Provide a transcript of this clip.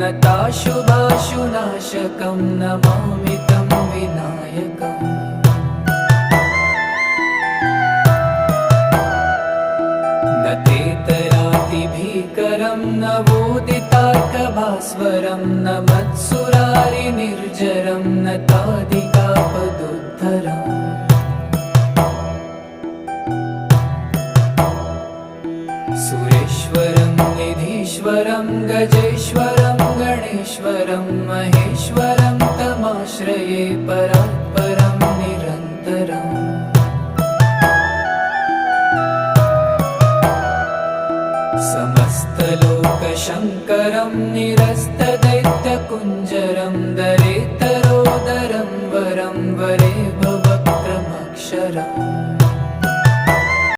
नताशुभाशुनाशकं नमामि तं विनायकम् न तेतरातिभीकरं नवोदितार्कभास्वरं न मत्सुरारिनिर्जरं न तादिकापदुद्धरम् सुरेश्वरं निधीश्वरं गजेश्वरं गणेश्वरं महेश्वरं तमाश्रये परात्परं निरन्तरम् समस्तलोकशङ्करं निरस्तदैत्यकुञ्जरं